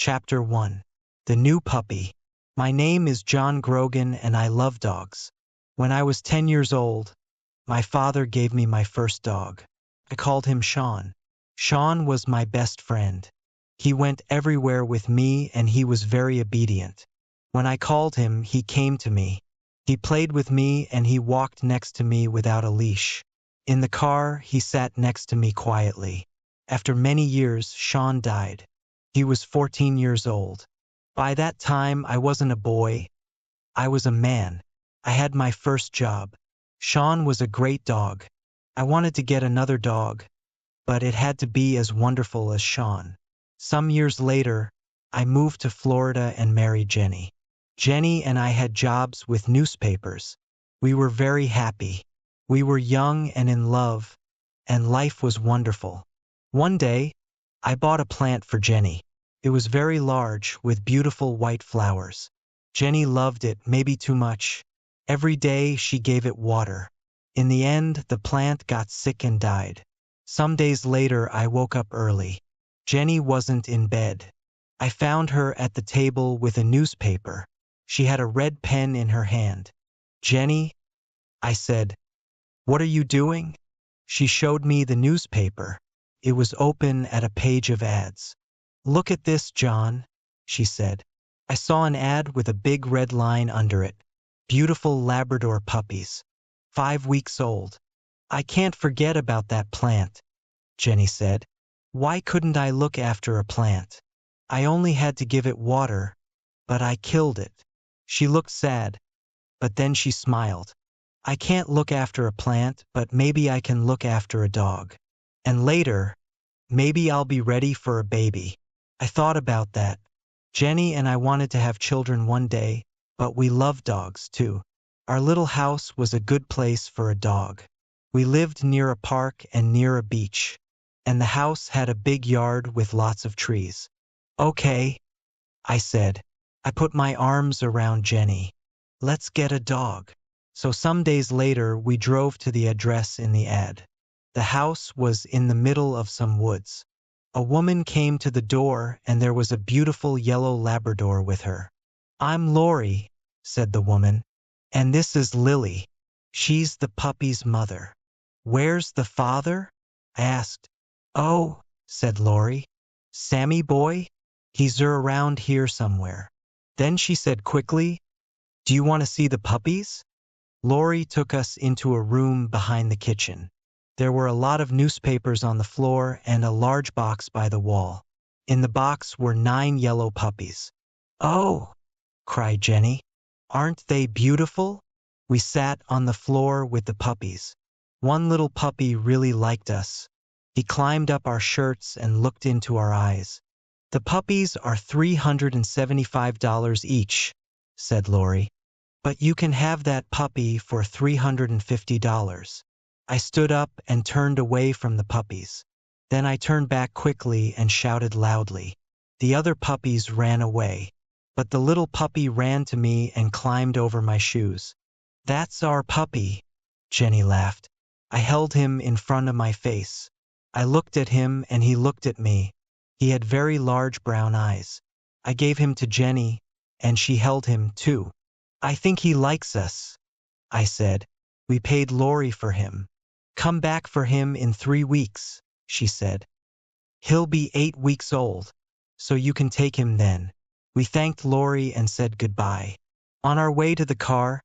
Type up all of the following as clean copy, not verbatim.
Chapter 1. The New Puppy. My name is John Grogan and I love dogs. When I was 10 years old, my father gave me my first dog. I called him Sean. Sean was my best friend. He went everywhere with me and he was very obedient. When I called him, he came to me. He played with me and he walked next to me without a leash. In the car, he sat next to me quietly. After many years, Sean died. He was 14 years old. By that time, I wasn't a boy. I was a man. I had my first job. Sean was a great dog. I wanted to get another dog, but it had to be as wonderful as Sean. Some years later, I moved to Florida and married Jenny. Jenny and I had jobs with newspapers. We were very happy. We were young and in love, and life was wonderful. One day, I bought a plant for Jenny. It was very large, with beautiful white flowers. Jenny loved it, maybe too much. Every day she gave it water. In the end, the plant got sick and died. Some days later, I woke up early. Jenny wasn't in bed. I found her at the table with a newspaper. She had a red pen in her hand. "Jenny," I said, "what are you doing?" She showed me the newspaper. It was open at a page of ads. "Look at this, John," she said. I saw an ad with a big red line under it. Beautiful Labrador puppies. 5 weeks old. "I can't forget about that plant," Jenny said. "Why couldn't I look after a plant? I only had to give it water, but I killed it." She looked sad, but then she smiled. "I can't look after a plant, but maybe I can look after a dog. And later, maybe I'll be ready for a baby." I thought about that. Jenny and I wanted to have children one day, but we love dogs too. Our little house was a good place for a dog. We lived near a park and near a beach, and the house had a big yard with lots of trees. "Okay," I said. I put my arms around Jenny. "Let's get a dog." So some days later, we drove to the address in the ad. The house was in the middle of some woods. A woman came to the door and there was a beautiful yellow Labrador with her. "I'm Lori," said the woman, "and this is Lily. She's the puppy's mother." "Where's the father?" I asked. "Oh," said Lori, "Sammy boy? He's around here somewhere." Then she said quickly, "Do you want to see the puppies?" Lori took us into a room behind the kitchen. There were a lot of newspapers on the floor and a large box by the wall. In the box were 9 yellow puppies. "Oh," cried Jenny, "aren't they beautiful?" We sat on the floor with the puppies. One little puppy really liked us. He climbed up our shirts and looked into our eyes. "The puppies are $375 each," said Lori. "But you can have that puppy for $350. I stood up and turned away from the puppies. Then I turned back quickly and shouted loudly. The other puppies ran away, but the little puppy ran to me and climbed over my shoes. "That's our puppy," Jenny laughed. I held him in front of my face. I looked at him and he looked at me. He had very large brown eyes. I gave him to Jenny, and she held him too. "I think he likes us," I said. "We paid Lori for him. Come back for him in 3 weeks, she said. "He'll be 8 weeks old, so you can take him then." We thanked Lori and said goodbye. On our way to the car,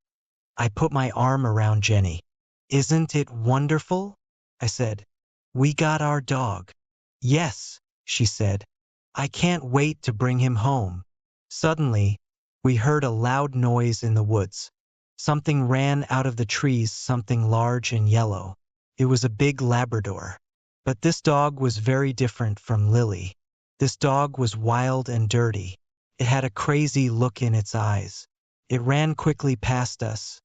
I put my arm around Jenny. "Isn't it wonderful?" I said. "We got our dog." "Yes," she said. "I can't wait to bring him home." Suddenly, we heard a loud noise in the woods. Something ran out of the trees, something large and yellow. It was a big Labrador. But this dog was very different from Lily. This dog was wild and dirty. It had a crazy look in its eyes. It ran quickly past us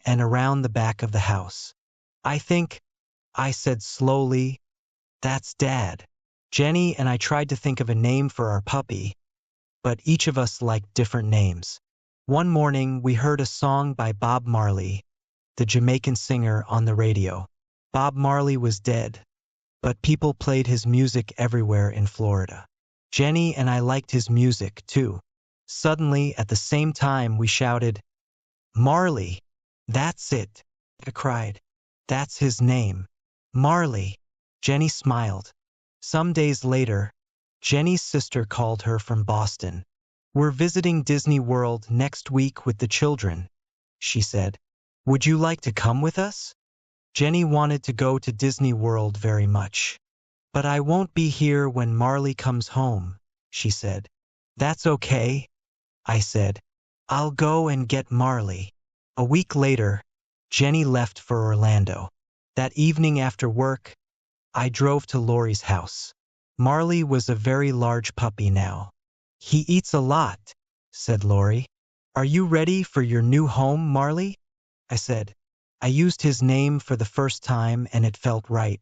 and around the back of the house. "I think," I said slowly, "that's Dad." Jenny and I tried to think of a name for our puppy, but each of us liked different names. One morning, we heard a song by Bob Marley, the Jamaican singer, on the radio. Bob Marley was dead, but people played his music everywhere in Florida. Jenny and I liked his music, too. Suddenly, at the same time, we shouted, "Marley! That's it!" I cried. "That's his name. Marley!" Jenny smiled. Some days later, Jenny's sister called her from Boston. "We're visiting Disney World next week with the children," she said. "Would you like to come with us?" Jenny wanted to go to Disney World very much. "But I won't be here when Marley comes home," she said. "That's okay," I said. "I'll go and get Marley." A week later, Jenny left for Orlando. That evening after work, I drove to Lori's house. Marley was a very large puppy now. "He eats a lot," said Lori. "Are you ready for your new home, Marley?" I said. I used his name for the first time and it felt right.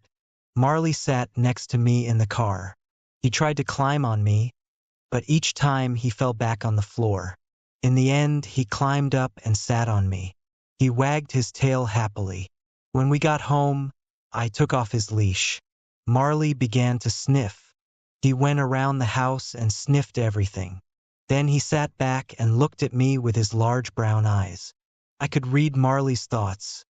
Marley sat next to me in the car. He tried to climb on me, but each time he fell back on the floor. In the end, he climbed up and sat on me. He wagged his tail happily. When we got home, I took off his leash. Marley began to sniff. He went around the house and sniffed everything. Then he sat back and looked at me with his large brown eyes. I could read Marley's thoughts.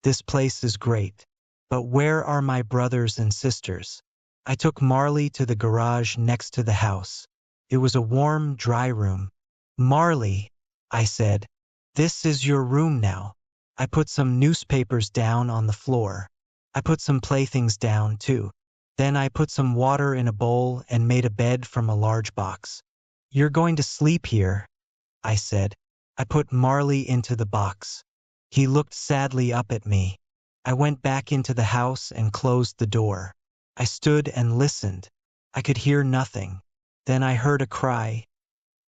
"This place is great. But where are my brothers and sisters?" I took Marley to the garage next to the house. It was a warm, dry room. "Marley," I said, "this is your room now." I put some newspapers down on the floor. I put some playthings down, too. Then I put some water in a bowl and made a bed from a large box. "You're going to sleep here," I said. I put Marley into the box. He looked sadly up at me. I went back into the house and closed the door. I stood and listened. I could hear nothing. Then I heard a cry,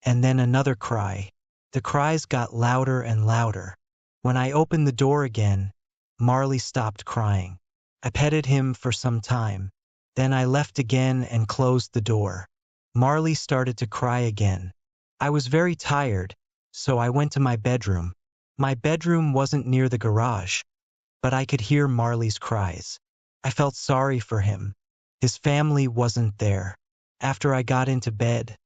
and then another cry. The cries got louder and louder. When I opened the door again, Marley stopped crying. I petted him for some time. Then I left again and closed the door. Marley started to cry again. I was very tired, so I went to my bedroom. My bedroom wasn't near the garage, but I could hear Marley's cries. I felt sorry for him. His family wasn't there. After I got into bed,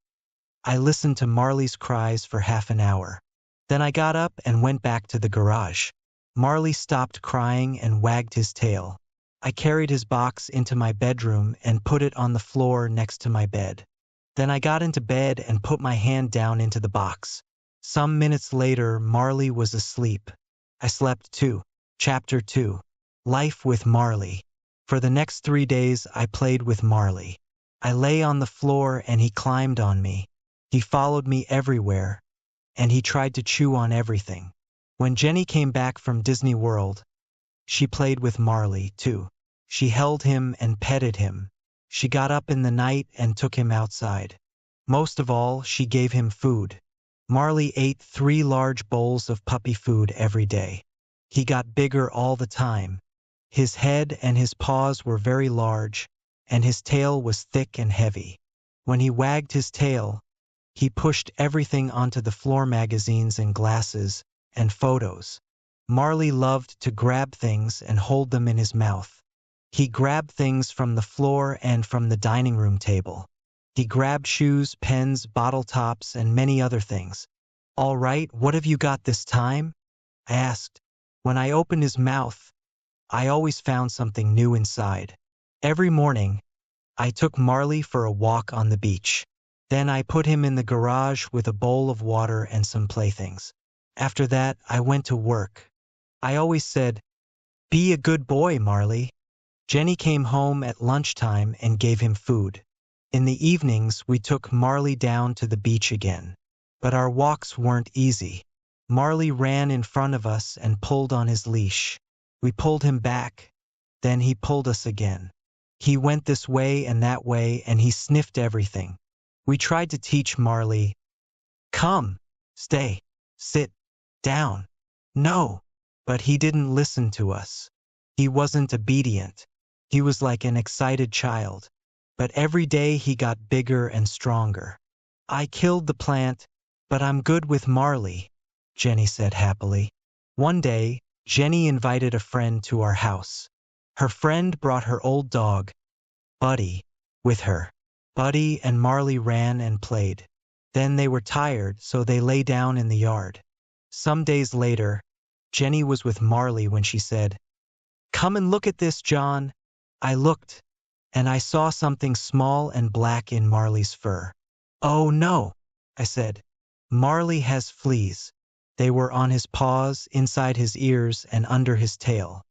I listened to Marley's cries for half an hour. Then I got up and went back to the garage. Marley stopped crying and wagged his tail. I carried his box into my bedroom and put it on the floor next to my bed. Then I got into bed and put my hand down into the box. Some minutes later, Marley was asleep. I slept too. Chapter 2. Life with Marley. For the next 3 days, I played with Marley. I lay on the floor and he climbed on me. He followed me everywhere, and he tried to chew on everything. When Jenny came back from Disney World, she played with Marley, too. She held him and petted him. She got up in the night and took him outside. Most of all, she gave him food. Marley ate 3 large bowls of puppy food every day. He got bigger all the time. His head and his paws were very large, and his tail was thick and heavy. When he wagged his tail, he pushed everything onto the floor, magazines and glasses and photos. Marley loved to grab things and hold them in his mouth. He grabbed things from the floor and from the dining room table. He grabbed shoes, pens, bottle tops, and many other things. "All right, what have you got this time?" I asked. When I opened his mouth, I always found something new inside. Every morning, I took Marley for a walk on the beach. Then I put him in the garage with a bowl of water and some playthings. After that, I went to work. I always said, "Be a good boy, Marley." Jenny came home at lunchtime and gave him food. In the evenings, we took Marley down to the beach again. But our walks weren't easy. Marley ran in front of us and pulled on his leash. We pulled him back. Then he pulled us again. He went this way and he sniffed everything. We tried to teach Marley, "Come, stay, sit, down." No, but he didn't listen to us. He wasn't obedient. He was like an excited child. But every day he got bigger and stronger. "I killed the plant, but I'm good with Marley," Jenny said happily. One day, Jenny invited a friend to our house. Her friend brought her old dog, Buddy, with her. Buddy and Marley ran and played. Then they were tired, so they lay down in the yard. Some days later, Jenny was with Marley when she said, "Come and look at this, John." I looked, and I saw something small and black in Marley's fur. "Oh no," I said. "Marley has fleas." They were on his paws, inside his ears, and under his tail.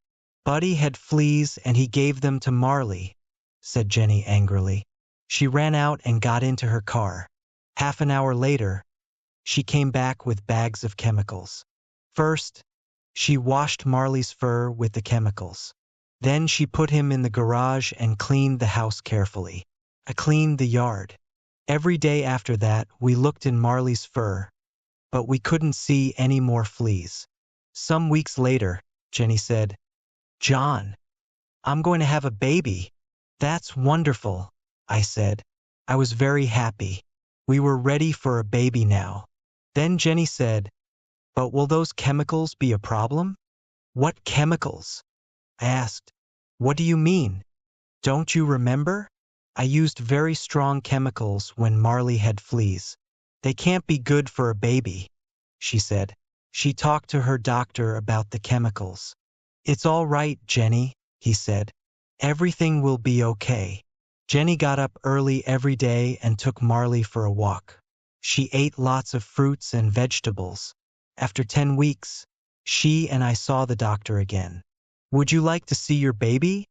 "Buddy had fleas and he gave them to Marley," said Jenny angrily. She ran out and got into her car. Half an hour later, she came back with bags of chemicals. First, she washed Marley's fur with the chemicals. Then she put him in the garage and cleaned the house carefully. I cleaned the yard. Every day after that, we looked in Marley's fur, but we couldn't see any more fleas. Some weeks later, Jenny said, "John, I'm going to have a baby." "That's wonderful," I said. I was very happy. We were ready for a baby now. Then Jenny said, "But will those chemicals be a problem?" "What chemicals?" I asked. "What do you mean? Don't you remember? I used very strong chemicals when Marley had fleas. They can't be good for a baby," she said. She talked to her doctor about the chemicals. "It's all right, Jenny," he said. "Everything will be okay." Jenny got up early every day and took Marley for a walk. She ate lots of fruits and vegetables. After 10 weeks, she and I saw the doctor again. "Would you like to see your baby?"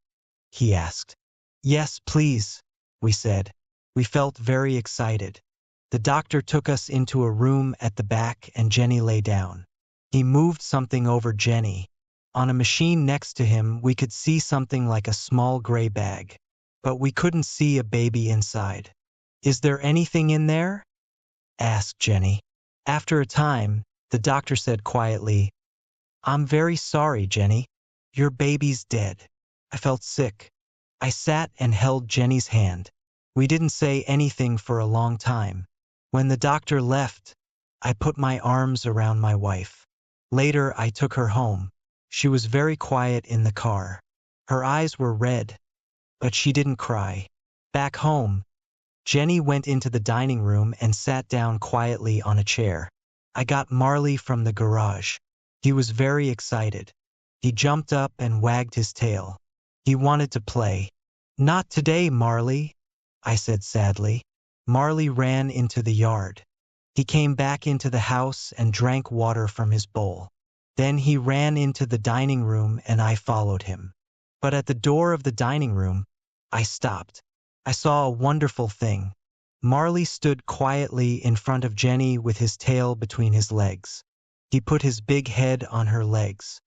he asked. "Yes, please," we said. We felt very excited. The doctor took us into a room at the back and Jenny lay down. He moved something over Jenny. On a machine next to him, we could see something like a small gray bag, but we couldn't see a baby inside. "Is there anything in there?" asked Jenny. After a time, the doctor said quietly, "I'm very sorry, Jenny. Your baby's dead." I felt sick. I sat and held Jenny's hand. We didn't say anything for a long time. When the doctor left, I put my arms around my wife. Later, I took her home. She was very quiet in the car. Her eyes were red, but she didn't cry. Back home, Jenny went into the dining room and sat down quietly on a chair. I got Marley from the garage. He was very excited. He jumped up and wagged his tail. He wanted to play. "Not today, Marley," I said sadly. Marley ran into the yard. He came back into the house and drank water from his bowl. Then he ran into the dining room and I followed him. But at the door of the dining room, I stopped. I saw a wonderful thing. Marley stood quietly in front of Jenny with his tail between his legs. He put his big head on her legs.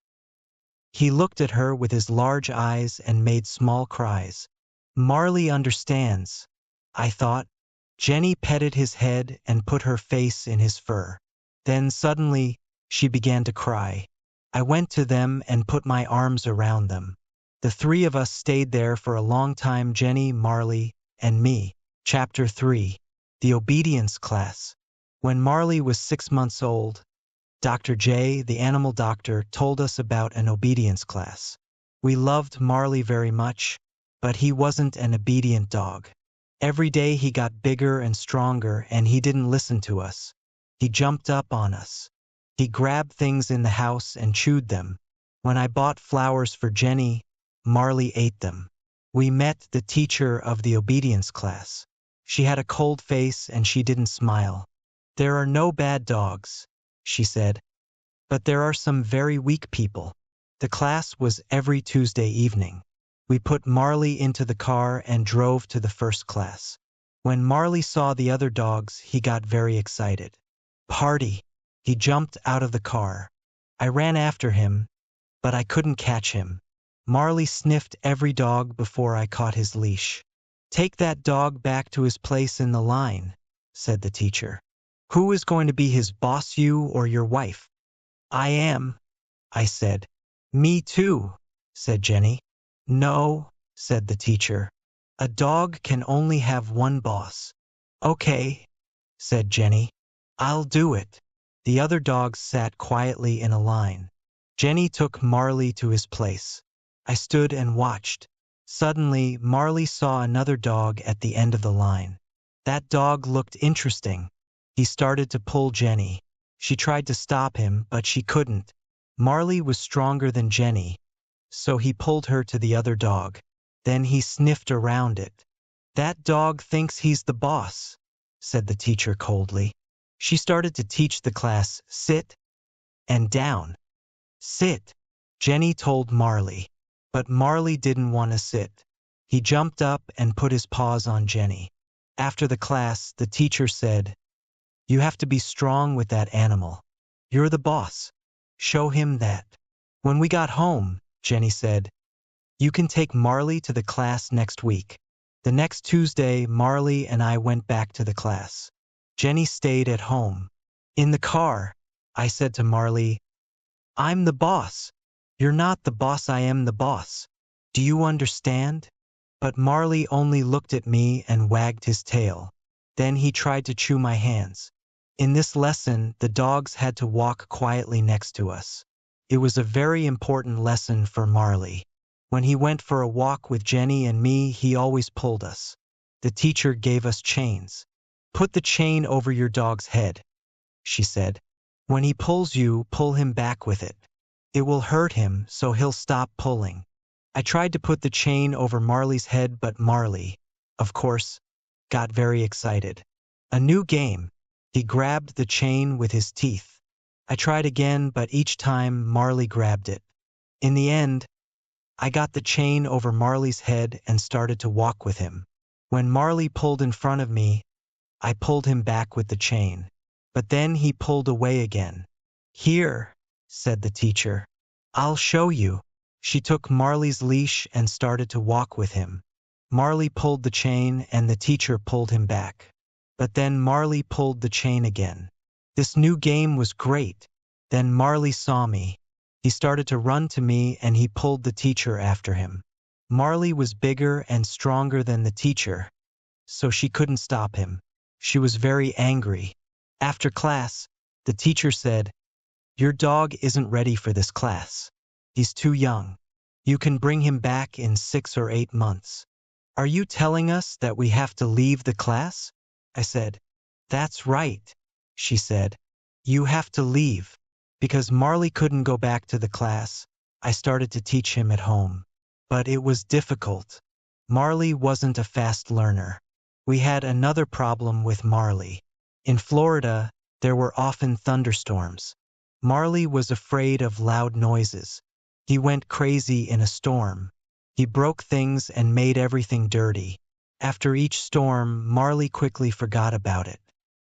He looked at her with his large eyes and made small cries. "Marley understands," I thought. Jenny petted his head and put her face in his fur. Then suddenly, she began to cry. I went to them and put my arms around them. The three of us stayed there for a long time, Jenny, Marley, and me. Chapter 3. The Obedience Class. When Marley was 6 months old, Dr. J, the animal doctor, told us about an obedience class. We loved Marley very much, but he wasn't an obedient dog. Every day he got bigger and stronger and he didn't listen to us. He jumped up on us. He grabbed things in the house and chewed them. When I bought flowers for Jenny, Marley ate them. We met the teacher of the obedience class. She had a cold face and she didn't smile. "There are no bad dogs," she said, "but there are some very weak people." The class was every Tuesday evening. We put Marley into the car and drove to the first class. When Marley saw the other dogs, he got very excited. "Party!" He jumped out of the car. I ran after him, but I couldn't catch him. Marley sniffed every dog before I caught his leash. "Take that dog back to his place in the line," said the teacher. "Who is going to be his boss, you or your wife?" "I am," I said. "Me too," said Jenny. "No," said the teacher. "A dog can only have one boss." "Okay," said Jenny. "I'll do it." The other dogs sat quietly in a line. Jenny took Marley to his place. I stood and watched. Suddenly, Marley saw another dog at the end of the line. That dog looked interesting. He started to pull Jenny. She tried to stop him, but she couldn't. Marley was stronger than Jenny, so he pulled her to the other dog. Then he sniffed around it. That dog thinks he's the boss, said the teacher coldly. She started to teach the class, sit and down. Sit, Jenny told Marley. But Marley didn't want to sit. He jumped up and put his paws on Jenny. After the class, the teacher said, "You have to be strong with that animal. You're the boss. Show him that." When we got home, Jenny said, "You can take Marley to the class next week." The next Tuesday, Marley and I went back to the class. Jenny stayed at home. In the car, I said to Marley, "I'm the boss. You're not the boss, I am the boss. Do you understand?" But Marley only looked at me and wagged his tail. Then he tried to chew my hands. In this lesson, the dogs had to walk quietly next to us. It was a very important lesson for Marley. When he went for a walk with Jenny and me, he always pulled us. The teacher gave us chains. "Put the chain over your dog's head," she said. "When he pulls you, pull him back with it. It will hurt him, so he'll stop pulling." I tried to put the chain over Marley's head, but Marley, of course, got very excited. A new game. He grabbed the chain with his teeth. I tried again, but each time Marley grabbed it. In the end, I got the chain over Marley's head and started to walk with him. When Marley pulled in front of me, I pulled him back with the chain. But then he pulled away again. "Here," said the teacher. "I'll show you." She took Marley's leash and started to walk with him. Marley pulled the chain and the teacher pulled him back. But then Marley pulled the chain again. This new game was great. Then Marley saw me. He started to run to me and he pulled the teacher after him. Marley was bigger and stronger than the teacher, so she couldn't stop him. She was very angry. After class, the teacher said, "Your dog isn't ready for this class. He's too young. You can bring him back in 6 or 8 months." "Are you telling us that we have to leave the class?" I said. "That's right," she said. "You have to leave." Because Marley couldn't go back to the class, I started to teach him at home. But it was difficult. Marley wasn't a fast learner. We had another problem with Marley. In Florida, there were often thunderstorms. Marley was afraid of loud noises. He went crazy in a storm. He broke things and made everything dirty. After each storm, Marley quickly forgot about it.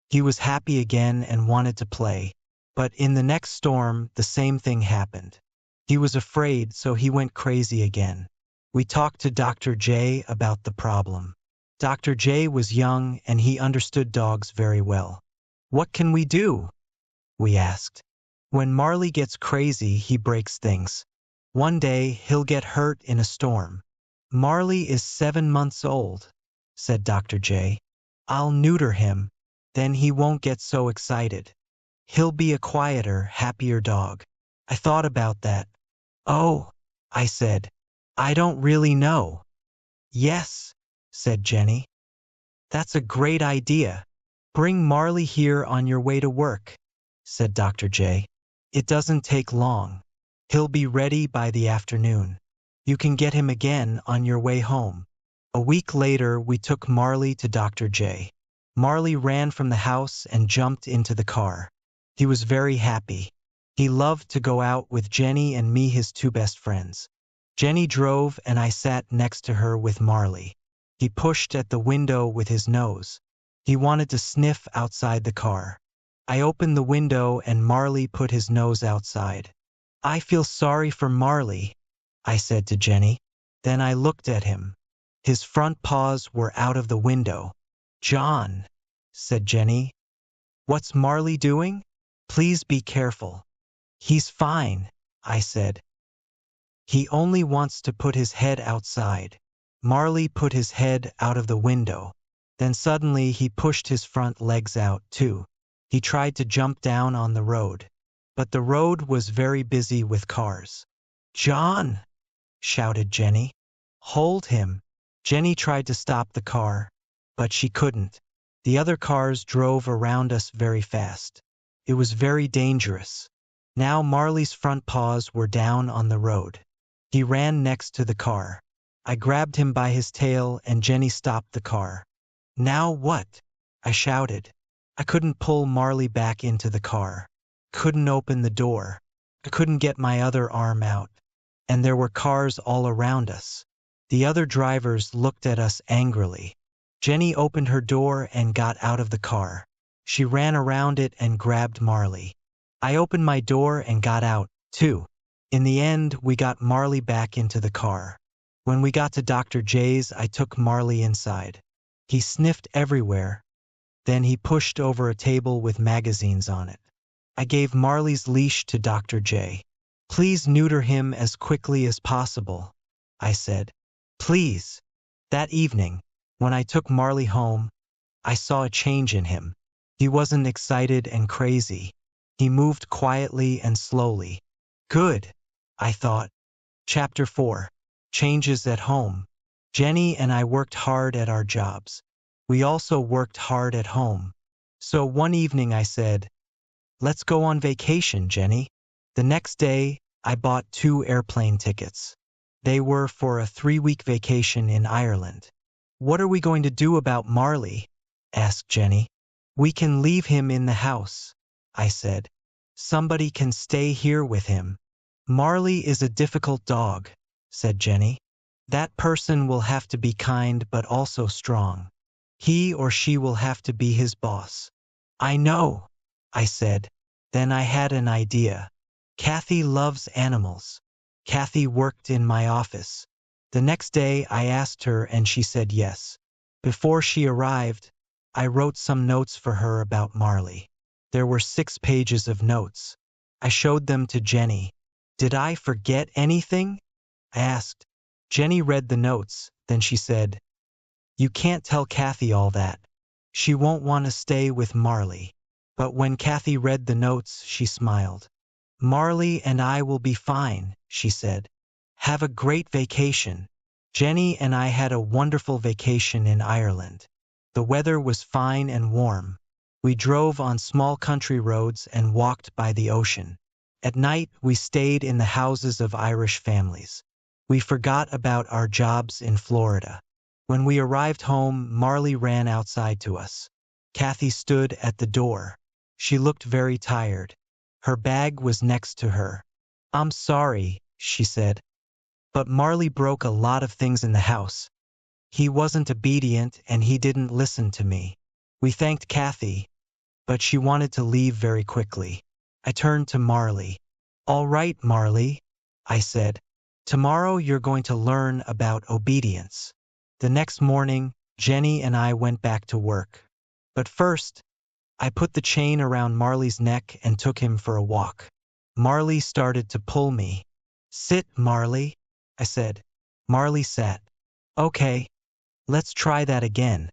He was happy again and wanted to play. But in the next storm, the same thing happened. He was afraid, so he went crazy again. We talked to Dr. J about the problem. Dr. J was young and he understood dogs very well. "What can we do?" we asked. "When Marley gets crazy, he breaks things. One day, he'll get hurt in a storm." "Marley is 7 months old," said Dr. J. "I'll neuter him, then he won't get so excited. He'll be a quieter, happier dog." I thought about that. "Oh," I said, "I don't really know." "Yes," said Jenny. "That's a great idea. Bring Marley here on your way to work," said Dr. J. "It doesn't take long. He'll be ready by the afternoon. You can get him again on your way home." A week later, we took Marley to Dr. J. Marley ran from the house and jumped into the car. He was very happy. He loved to go out with Jenny and me, his 2 best friends. Jenny drove and I sat next to her with Marley. He pushed at the window with his nose. He wanted to sniff outside the car. I opened the window and Marley put his nose outside. "I feel sorry for Marley," I said to Jenny. Then I looked at him. His front paws were out of the window. "John," said Jenny, "what's Marley doing? Please be careful." "He's fine," I said. "He only wants to put his head outside." Marley put his head out of the window. Then suddenly he pushed his front legs out too. He tried to jump down on the road. But the road was very busy with cars. "John!" shouted Jenny. "Hold him." Jenny tried to stop the car, but she couldn't. The other cars drove around us very fast. It was very dangerous. Now Marley's front paws were down on the road. He ran next to the car. I grabbed him by his tail and Jenny stopped the car. "Now what?" I shouted. I couldn't pull Marley back into the car. Couldn't open the door. I couldn't get my other arm out. And there were cars all around us. The other drivers looked at us angrily. Jenny opened her door and got out of the car. She ran around it and grabbed Marley. I opened my door and got out, too. In the end, we got Marley back into the car. When we got to Dr. J's, I took Marley inside. He sniffed everywhere. Then he pushed over a table with magazines on it. I gave Marley's leash to Dr. J. "Please neuter him as quickly as possible," I said. "Please." That evening, when I took Marley home, I saw a change in him. He wasn't excited and crazy. He moved quietly and slowly. Good, I thought. Chapter 4. Changes at Home. Jenny and I worked hard at our jobs. We also worked hard at home. So one evening I said, "Let's go on vacation, Jenny." The next day, I bought 2 airplane tickets. They were for a 3-week vacation in Ireland. "What are we going to do about Marley?" asked Jenny. "We can leave him in the house," I said. "Somebody can stay here with him." "Marley is a difficult dog," said Jenny. "That person will have to be kind but also strong. He or she will have to be his boss." "I know," I said. Then I had an idea. Kathy loves animals. Kathy worked in my office. The next day I asked her and she said yes. Before she arrived, I wrote some notes for her about Marley. There were 6 pages of notes. I showed them to Jenny. "Did I forget anything?" I asked. Jenny read the notes, then she said, "You can't tell Kathy all that. She won't want to stay with Marley." But when Kathy read the notes, she smiled. "Marley and I will be fine," she said. "Have a great vacation." Jenny and I had a wonderful vacation in Ireland. The weather was fine and warm. We drove on small country roads and walked by the ocean. At night, we stayed in the houses of Irish families. We forgot about our jobs in Florida. When we arrived home, Marley ran outside to us. Kathy stood at the door. She looked very tired. Her bag was next to her. "I'm sorry," she said. "But Marley broke a lot of things in the house. He wasn't obedient and he didn't listen to me." We thanked Kathy, but she wanted to leave very quickly. I turned to Marley. "All right, Marley," I said. "Tomorrow you're going to learn about obedience." The next morning, Jenny and I went back to work. But first, I put the chain around Marley's neck and took him for a walk. Marley started to pull me. "Sit, Marley," I said. Marley sat. "Okay, let's try that again,"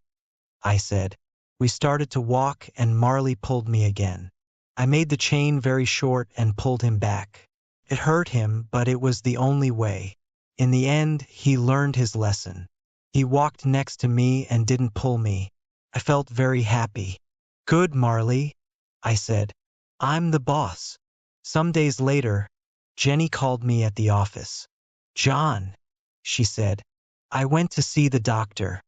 I said. We started to walk and Marley pulled me again. I made the chain very short and pulled him back. It hurt him, but it was the only way. In the end, he learned his lesson. He walked next to me and didn't pull me. I felt very happy. "Good, Marley," I said. "I'm the boss." Some days later, Jenny called me at the office. "John," she said, "I went to see the doctor.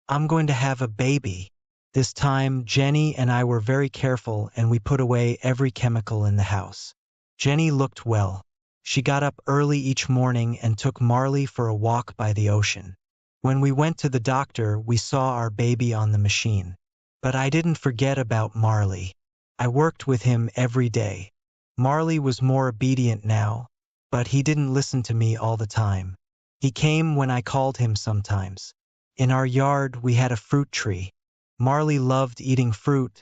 I'm going to have a baby." This time, Jenny and I were very careful and we put away every chemical in the house. Jenny looked well. She got up early each morning and took Marley for a walk by the ocean. When we went to the doctor, we saw our baby on the machine. But I didn't forget about Marley. I worked with him every day. Marley was more obedient now, but he didn't listen to me all the time. He came when I called him sometimes. In our yard, we had a fruit tree. Marley loved eating fruit,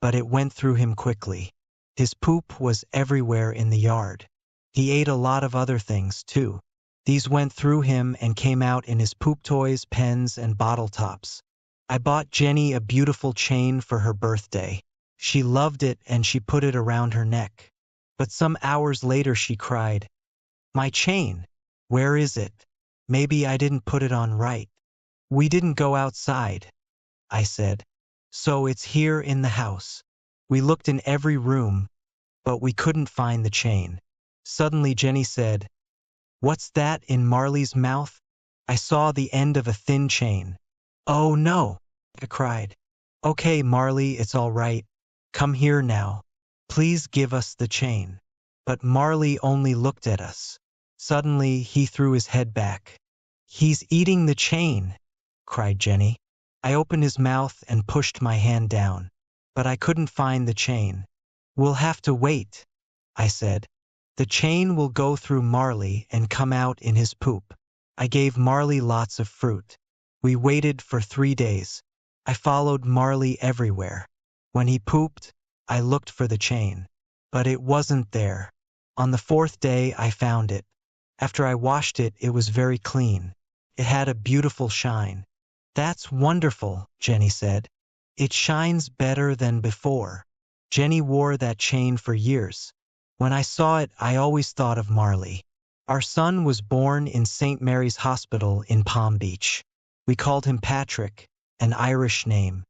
but it went through him quickly. His poop was everywhere in the yard. He ate a lot of other things, too. These went through him and came out in his poop toys, pens, and bottle tops. I bought Jenny a beautiful chain for her birthday. She loved it and she put it around her neck. But some hours later she cried, "My chain, where is it? Maybe I didn't put it on right." "We didn't go outside," I said. So it's here in the house. We looked in every room, but we couldn't find the chain. Suddenly Jenny said, "What's that in Marley's mouth?" I saw the end of a thin chain. "Oh no!" I cried. "Okay, Marley, it's all right. Come here now. Please give us the chain." But Marley only looked at us. Suddenly he threw his head back. "He's eating the chain!" cried Jenny. I opened his mouth and pushed my hand down, but I couldn't find the chain. "We'll have to wait," I said. "The chain will go through Marley and come out in his poop." I gave Marley lots of fruit. We waited for 3 days. I followed Marley everywhere. When he pooped, I looked for the chain, but it wasn't there. On the 4th day, I found it. After I washed it, it was very clean. It had a beautiful shine. "That's wonderful," Jenny said. "It shines better than before." Jenny wore that chain for years. When I saw it, I always thought of Marley. Our son was born in St. Mary's Hospital in Palm Beach. We called him Patrick, an Irish name.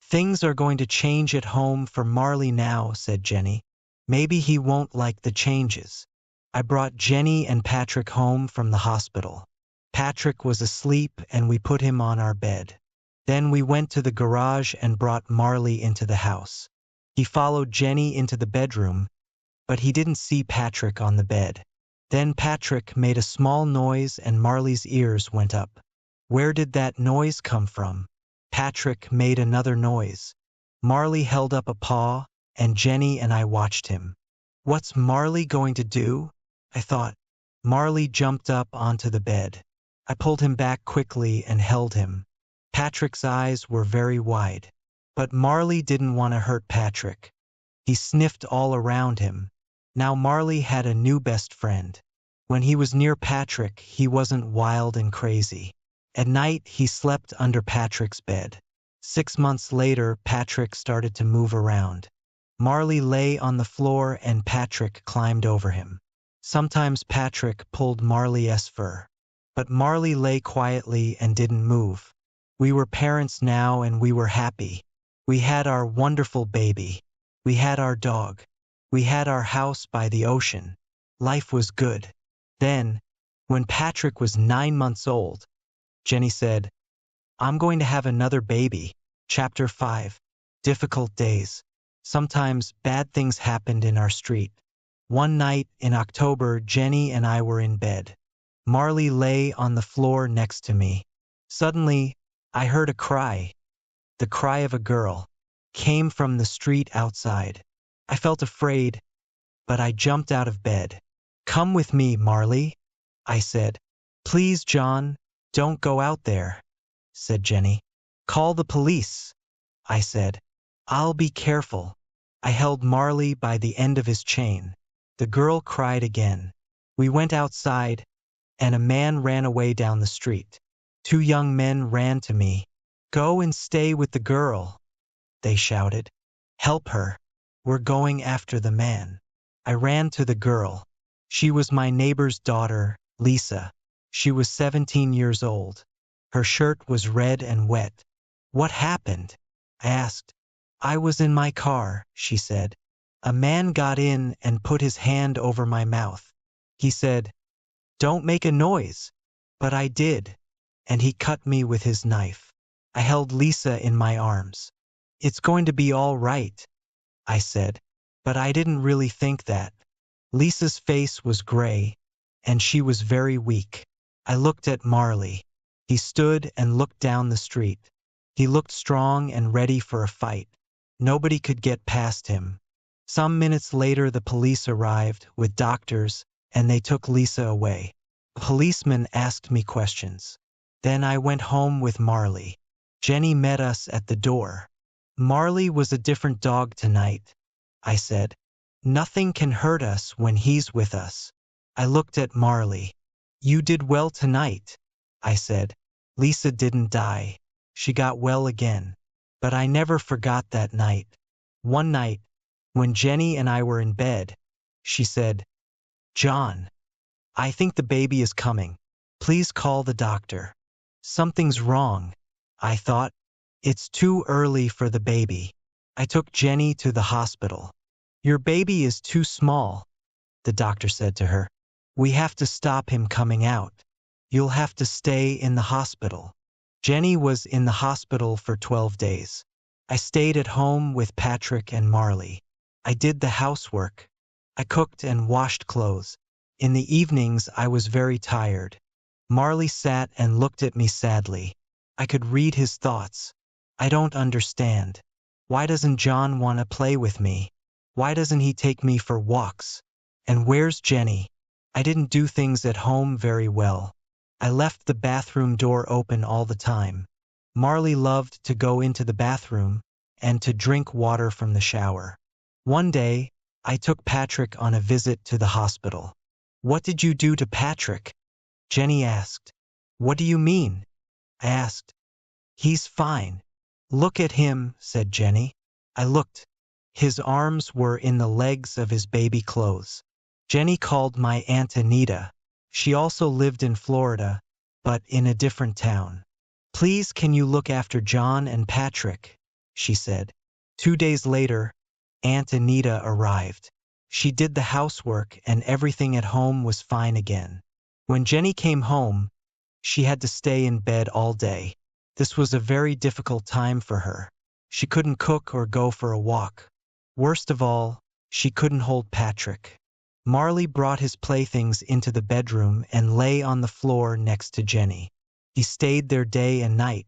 "Things are going to change at home for Marley now," said Jenny. "Maybe he won't like the changes." I brought Jenny and Patrick home from the hospital. Patrick was asleep and we put him on our bed. Then we went to the garage and brought Marley into the house. He followed Jenny into the bedroom, but he didn't see Patrick on the bed. Then Patrick made a small noise and Marley's ears went up. Where did that noise come from? Patrick made another noise. Marley held up a paw, and Jenny and I watched him. What's Marley going to do? I thought. Marley jumped up onto the bed. I pulled him back quickly and held him. Patrick's eyes were very wide. But Marley didn't want to hurt Patrick. He sniffed all around him. Now Marley had a new best friend. When he was near Patrick, he wasn't wild and crazy. At night, he slept under Patrick's bed. 6 months later, Patrick started to move around. Marley lay on the floor and Patrick climbed over him. Sometimes Patrick pulled Marley's fur. But Marley lay quietly and didn't move. We were parents now and we were happy. We had our wonderful baby. We had our dog. We had our house by the ocean. Life was good. Then, when Patrick was 9 months old, Jenny said, "I'm going to have another baby." Chapter 5. Difficult days. Sometimes bad things happened in our street. One night in October, Jenny and I were in bed. Marley lay on the floor next to me. Suddenly, I heard a cry. The cry of a girl came from the street outside. I felt afraid, but I jumped out of bed. "Come with me, Marley," I said. "Please, John, don't go out there," said Jenny. "Call the police," I said. "I'll be careful." I held Marley by the end of his chain. The girl cried again. We went outside, and a man ran away down the street. 2 young men ran to me. "Go and stay with the girl," they shouted. "Help her. We're going after the man." I ran to the girl. She was my neighbor's daughter, Lisa. She was 17 years old. Her shirt was red and wet. "What happened?" I asked. "I was in my car," she said. "A man got in and put his hand over my mouth. He said, 'Don't make a noise.' But I did, and he cut me with his knife." I held Lisa in my arms. "It's going to be all right," I said, but I didn't really think that. Lisa's face was gray, and she was very weak. I looked at Marley. He stood and looked down the street. He looked strong and ready for a fight. Nobody could get past him. Some minutes later, the police arrived with doctors, and they took Lisa away. A policeman asked me questions. Then I went home with Marley. Jenny met us at the door. "Marley was a different dog tonight," I said. "Nothing can hurt us when he's with us." I looked at Marley. "You did well tonight," I said. "Lisa didn't die. She got well again." But I never forgot that night. One night, when Jenny and I were in bed, she said, "John, I think the baby is coming. Please call the doctor." Something's wrong, I thought. It's too early for the baby. I took Jenny to the hospital. Your baby is too small, the doctor said to her. We have to stop him coming out. You'll have to stay in the hospital. Jenny was in the hospital for 12 days. I stayed at home with Patrick and Marley. I did the housework. I cooked and washed clothes. In the evenings, I was very tired. Marley sat and looked at me sadly. I could read his thoughts. I don't understand. Why doesn't John want to play with me? Why doesn't he take me for walks? And where's Jenny? I didn't do things at home very well. I left the bathroom door open all the time. Marley loved to go into the bathroom and to drink water from the shower. One day, I took Patrick on a visit to the hospital. What did you do to Patrick? Jenny asked. What do you mean? I asked. He's fine. Look at him, said Jenny. I looked. His arms were in the legs of his baby clothes. Jenny called my Aunt Anita. She also lived in Florida, but in a different town. Please, can you look after John and Patrick? She said. 2 days later, Aunt Anita arrived. She did the housework and everything at home was fine again. When Jenny came home, she had to stay in bed all day. This was a very difficult time for her. She couldn't cook or go for a walk. Worst of all, she couldn't hold Patrick. Marley brought his playthings into the bedroom and lay on the floor next to Jenny. He stayed there day and night.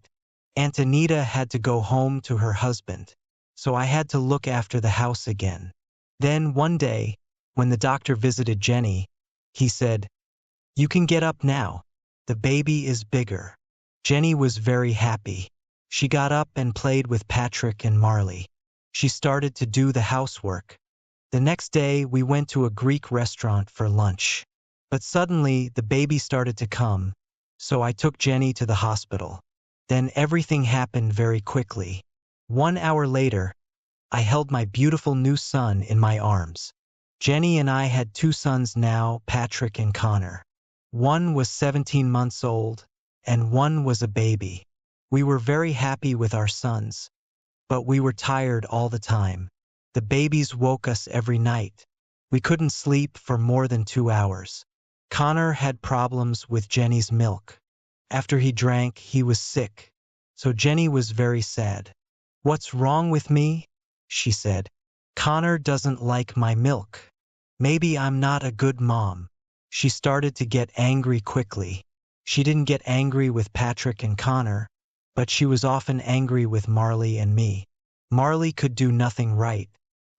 Aunt Anita had to go home to her husband, so I had to look after the house again. Then one day, when the doctor visited Jenny, he said, "You can get up now. The baby is bigger." Jenny was very happy. She got up and played with Patrick and Marley. She started to do the housework. The next day, we went to a Greek restaurant for lunch. But suddenly, the baby started to come, so I took Jenny to the hospital. Then everything happened very quickly. 1 hour later, I held my beautiful new son in my arms. Jenny and I had 2 sons now, Patrick and Connor. One was 17 months old, and one was a baby. We were very happy with our sons, but we were tired all the time. The babies woke us every night. We couldn't sleep for more than 2 hours. Connor had problems with Jenny's milk. After he drank, he was sick. So Jenny was very sad. "What's wrong with me?" she said. "Connor doesn't like my milk. Maybe I'm not a good mom." She started to get angry quickly. She didn't get angry with Patrick and Connor, but she was often angry with Marley and me. Marley could do nothing right.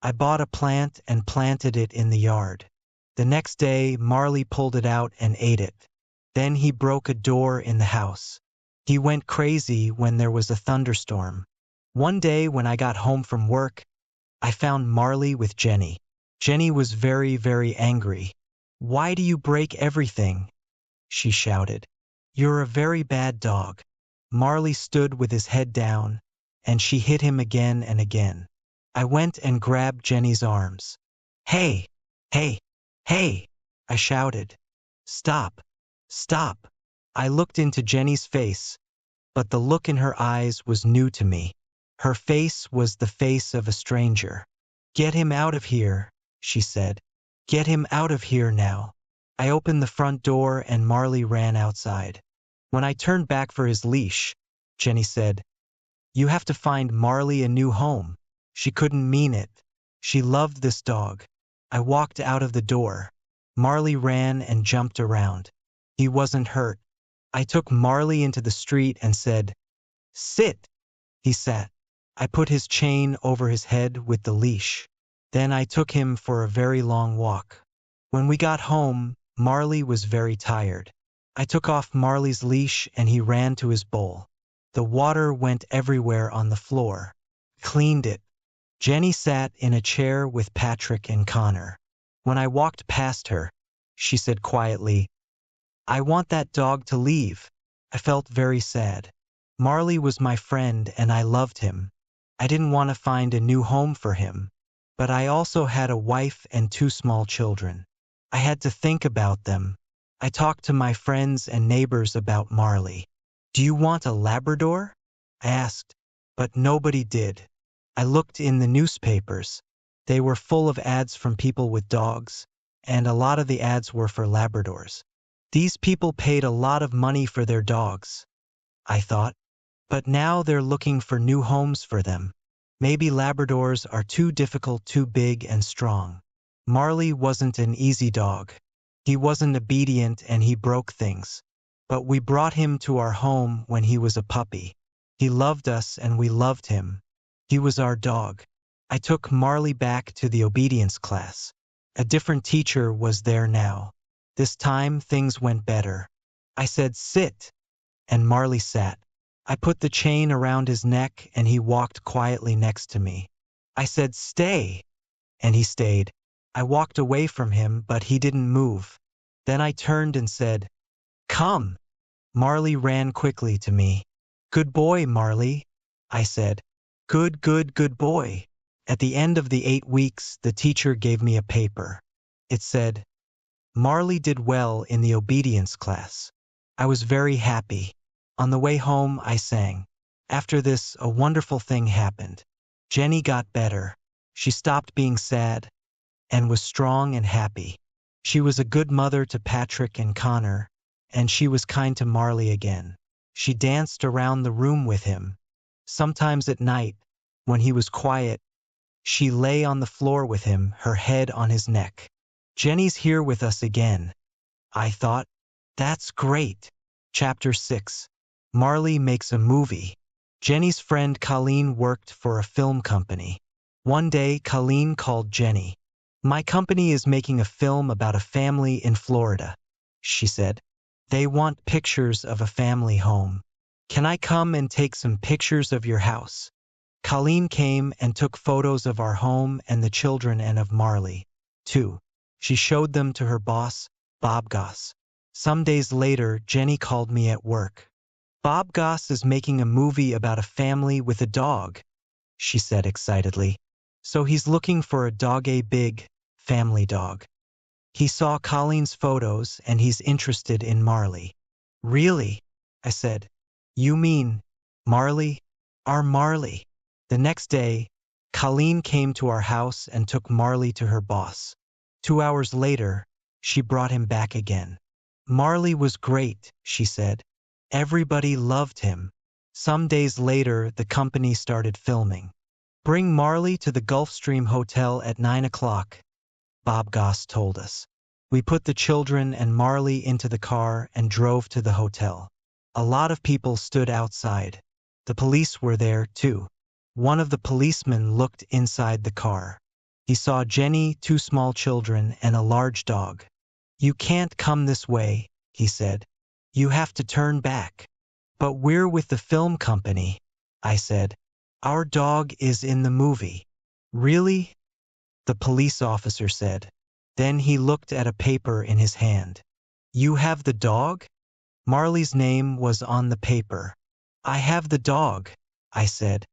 I bought a plant and planted it in the yard. The next day, Marley pulled it out and ate it. Then he broke a door in the house. He went crazy when there was a thunderstorm. One day when I got home from work, I found Marley with Jenny. Jenny was very, very angry. "Why do you break everything?" she shouted. "You're a very bad dog." Marley stood with his head down, and she hit him again and again. I went and grabbed Jenny's arms. "Hey, hey, hey," I shouted. "Stop, stop." I looked into Jenny's face, but the look in her eyes was new to me. Her face was the face of a stranger. "Get him out of here," she said. "Get him out of here now." I opened the front door and Marley ran outside. When I turned back for his leash, Jenny said, "You have to find Marley a new home." She couldn't mean it. She loved this dog. I walked out of the door. Marley ran and jumped around. He wasn't hurt. I took Marley into the street and said, "Sit." He sat. I put his chain over his head with the leash. Then I took him for a very long walk. When we got home, Marley was very tired. I took off Marley's leash and he ran to his bowl. The water went everywhere on the floor. Cleaned it. Jenny sat in a chair with Patrick and Connor. When I walked past her, she said quietly, "I want that dog to leave." I felt very sad. Marley was my friend and I loved him. I didn't want to find a new home for him, but I also had a wife and 2 small children. I had to think about them. I talked to my friends and neighbors about Marley. "Do you want a Labrador?" I asked. but nobody did. I looked in the newspapers. They were full of ads from people with dogs, and a lot of the ads were for Labradors. These people paid a lot of money for their dogs, I thought, but now they're looking for new homes for them. Maybe Labradors are too difficult, too big and strong. Marley wasn't an easy dog. He wasn't obedient and he broke things. But we brought him to our home when he was a puppy. He loved us and we loved him. He was our dog. I took Marley back to the obedience class. A different teacher was there now. This time things went better. I said, "Sit," and Marley sat. I put the chain around his neck and he walked quietly next to me. I said, "Stay," and he stayed. I walked away from him, but he didn't move. Then I turned and said, "Come." Marley ran quickly to me. "Good boy, Marley," I said. Good boy." At the end of the 8 weeks, the teacher gave me a paper. It said, "Marley did well in the obedience class." I was very happy. On the way home, I sang. After this, a wonderful thing happened. Jenny got better. She stopped being sad and was strong and happy. She was a good mother to Patrick and Connor, and she was kind to Marley again. She danced around the room with him. Sometimes at night, when he was quiet, she lay on the floor with him, her head on his neck. Jenny's here with us again, I thought. That's great. Chapter 6. Marley makes a movie. Jenny's friend Colleen worked for a film company. One day, Colleen called Jenny. "My company is making a film about a family in Florida," she said. "They want pictures of a family home. Can I come and take some pictures of your house?" Colleen came and took photos of our home and the children and of Marley, too. She showed them to her boss, Bob Goss. Some days later, Jenny called me at work. "Bob Goss is making a movie about a family with a dog," she said excitedly. "So he's looking for a dog, a big family dog. He saw Colleen's photos and he's interested in Marley." "Really?" I said. "You mean Marley? Our Marley?" The next day, Colleen came to our house and took Marley to her boss. 2 hours later, she brought him back again. "Marley was great," she said. "Everybody loved him." Some days later, the company started filming. "Bring Marley to the Gulfstream Hotel at 9 o'clock, Bob Goss told us. We put the children and Marley into the car and drove to the hotel. A lot of people stood outside. The police were there, too. One of the policemen looked inside the car. He saw Jenny, 2 small children, and a large dog. "You can't come this way," he said. "You have to turn back." "But we're with the film company," I said. "Our dog is in the movie." "Really?" the police officer said. Then he looked at a paper in his hand. "You have the dog?" Marley's name was on the paper. "I have the dog," I said.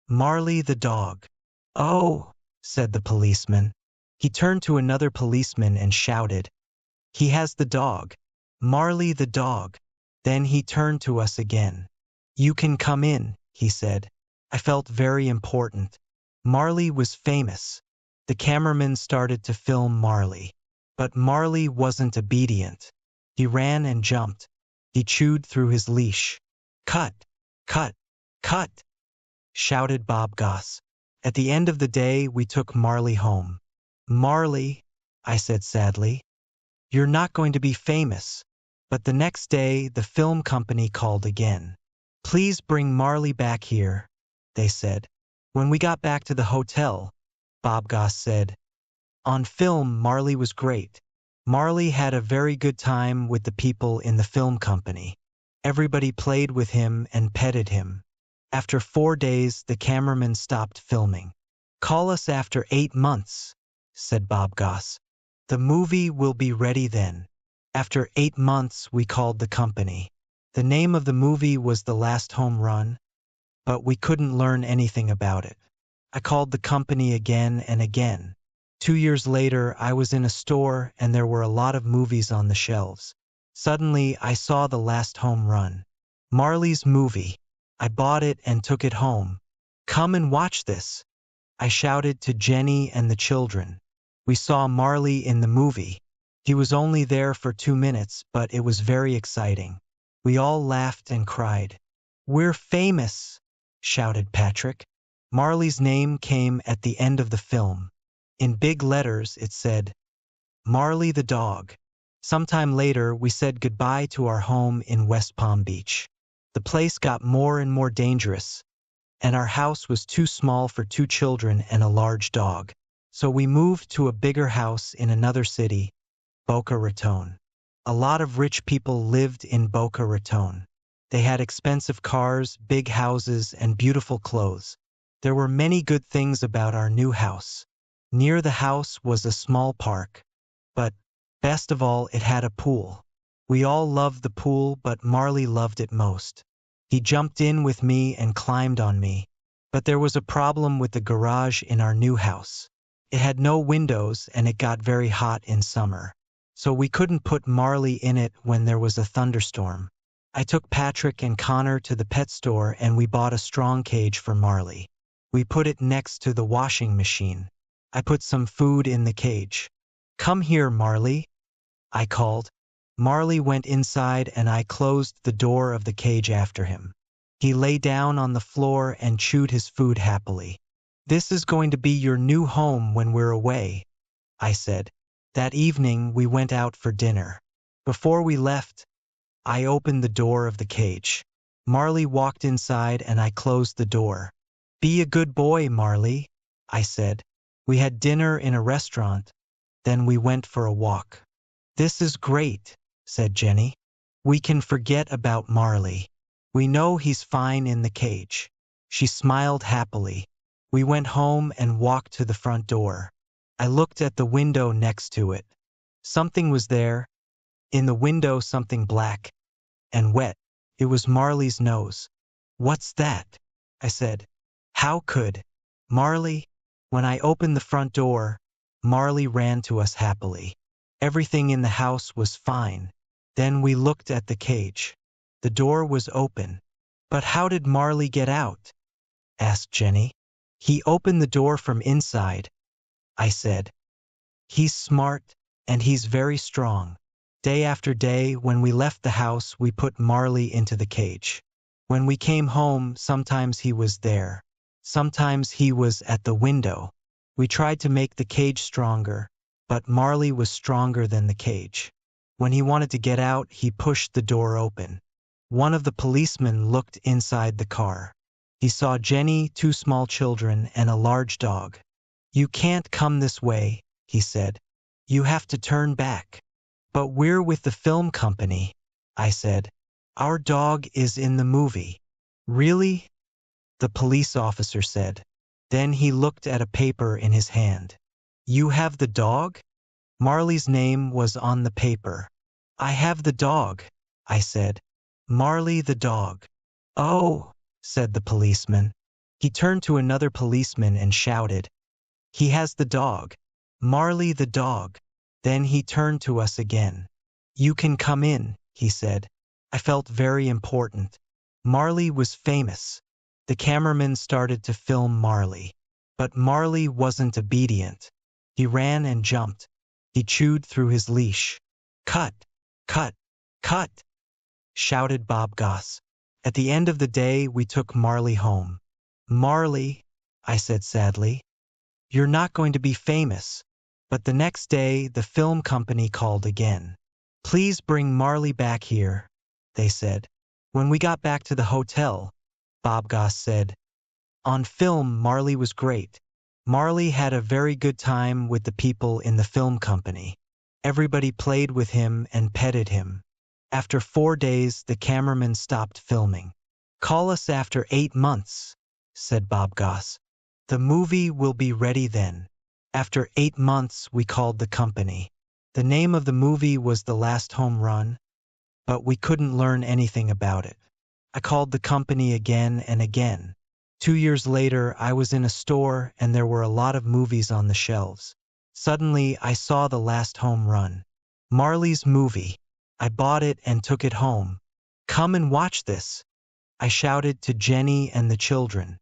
"Marley the dog." "Oh," said the policeman. He turned to another policeman and shouted, "He has the dog. Marley the dog." Then he turned to us again. "You can come in," he said. I felt very important. Marley was famous. The cameraman started to film Marley. But Marley wasn't obedient. He ran and jumped. He chewed through his leash. "Cut! Cut! Cut!" shouted Bob Goss. At the end of the day, we took Marley home. "Marley," I said sadly, "you're not going to be famous." But the next day, the film company called again. "Please bring Marley back here," they said. When we got back to the hotel, Bob Goss said, "On film, Marley was great. Marley had a very good time with the people in the film company. Everybody played with him and petted him. After 4 days, the cameraman stopped filming. "Call us after 8 months," said Bob Goss. "The movie will be ready then." After 8 months, we called the company. The name of the movie was The Last Home Run, but we couldn't learn anything about it. I called the company again and again. 2 years later, I was in a store and there were a lot of movies on the shelves. Suddenly, I saw The Last Home Run. Marley's movie. I bought it and took it home. Come and watch this, I shouted to Jenny and the children. We saw Marley in the movie. He was only there for 2 minutes, but it was very exciting. We all laughed and cried. We're famous, shouted Patrick. Marley's name came at the end of the film. In big letters it said, Marley the dog. Sometime later we said goodbye to our home in West Palm Beach. The place got more and more dangerous, and our house was too small for 2 children and a large dog. So we moved to a bigger house in another city, Boca Raton. A lot of rich people lived in Boca Raton. They had expensive cars, big houses, and beautiful clothes. There were many good things about our new house. Near the house was a small park. But, best of all, it had a pool. We all loved the pool, but Marley loved it most. He jumped in with me and climbed on me. But there was a problem with the garage in our new house. It had no windows and it got very hot in summer. So we couldn't put Marley in it when there was a thunderstorm. I took Patrick and Connor to the pet store and we bought a strong cage for Marley. We put it next to the washing machine. I put some food in the cage. Come here, Marley, I called. Marley went inside and I closed the door of the cage after him. He lay down on the floor and chewed his food happily. This is going to be your new home when we're away, I said. That evening we went out for dinner. Before we left, I opened the door of the cage. Marley walked inside and I closed the door. Be a good boy, Marley, I said. We had dinner in a restaurant, then we went for a walk. This is great, said Jenny. We can forget about Marley. We know he's fine in the cage. She smiled happily. We went home and walked to the front door. I looked at the window next to it. Something was there. In the window, something black and wet. It was Marley's nose. What's that? I said. How could Marley? When I opened the front door, Marley ran to us happily. Everything in the house was fine. Then we looked at the cage. The door was open. But how did Marley get out? Asked Jenny. He opened the door from inside, I said. He's smart, and he's very strong. Day after day, when we left the house, we put Marley into the cage. When we came home, sometimes he was there. Sometimes he was at the window. We tried to make the cage stronger, but Marley was stronger than the cage. When he wanted to get out, he pushed the door open. One of the policemen looked inside the car. He saw Jenny, 2 small children, and a large dog. You can't come this way, he said. You have to turn back. But we're with the film company, I said. Our dog is in the movie. Really? The police officer said. Then he looked at a paper in his hand. You have the dog? Marley's name was on the paper. I have the dog, I said. Marley the dog. Oh, said the policeman. He turned to another policeman and shouted. He has the dog. Marley the dog. Then he turned to us again. You can come in, he said. I felt very important. Marley was famous. The cameraman started to film Marley. But Marley wasn't obedient. He ran and jumped. He chewed through his leash. Cut, cut, cut, shouted Bob Goss. At the end of the day, we took Marley home. Marley, I said sadly, you're not going to be famous. But the next day, the film company called again. Please bring Marley back here, they said. When we got back to the hotel, Bob Goss said, on film, Marley was great. Marley had a very good time with the people in the film company. Everybody played with him and petted him. After 4 days, the cameraman stopped filming. Call us after 8 months, said Bob Goss. The movie will be ready then. After 8 months, we called the company. The name of the movie was The Last Home Run, but we couldn't learn anything about it. I called the company again and again. 2 years later, I was in a store and there were a lot of movies on the shelves. Suddenly, I saw The Last Home Run. Marley's movie. I bought it and took it home. Come and watch this, I shouted to Jenny and the children.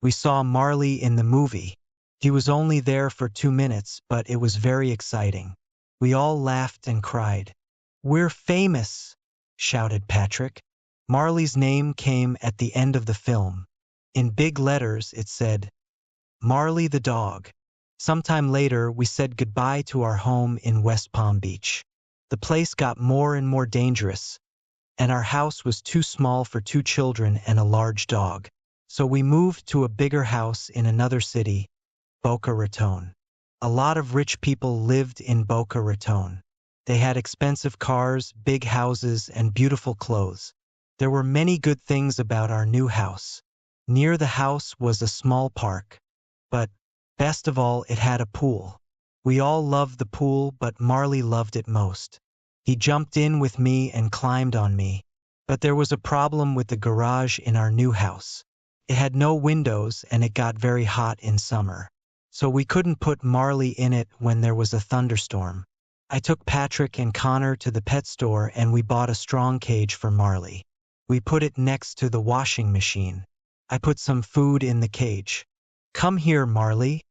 We saw Marley in the movie. He was only there for 2 minutes, but it was very exciting. We all laughed and cried. "We're famous!" shouted Patrick. Marley's name came at the end of the film. In big letters it said, "Marley the dog." Sometime later, we said goodbye to our home in West Palm Beach. The place got more and more dangerous, and our house was too small for 2 children and a large dog. So we moved to a bigger house in another city, Boca Raton. A lot of rich people lived in Boca Raton. They had expensive cars, big houses, and beautiful clothes. There were many good things about our new house. Near the house was a small park. But, best of all, it had a pool. We all loved the pool, but Marley loved it most. He jumped in with me and climbed on me. But there was a problem with the garage in our new house. It had no windows and it got very hot in summer. So we couldn't put Marley in it when there was a thunderstorm. I took Patrick and Connor to the pet store and we bought a strong cage for Marley. We put it next to the washing machine. I put some food in the cage. "Come here, Marley,"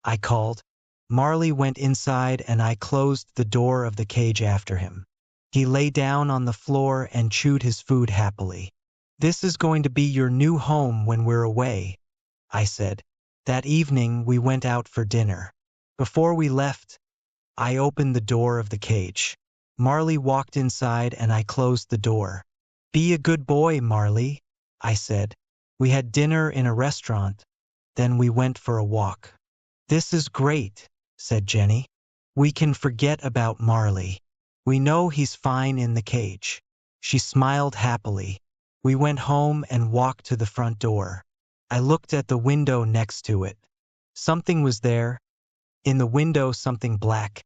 I called. Marley went inside and I closed the door of the cage after him. He lay down on the floor and chewed his food happily. "This is going to be your new home when we're away," I said. That evening we went out for dinner. Before we left, I opened the door of the cage. Marley walked inside and I closed the door. "Be a good boy, Marley," I said. We had dinner in a restaurant, then we went for a walk. "This is great," said Jenny. "We can forget about Marley. We know he's fine in the cage." She smiled happily. We went home and walked to the front door. I looked at the window next to it. Something was there. In the window, something black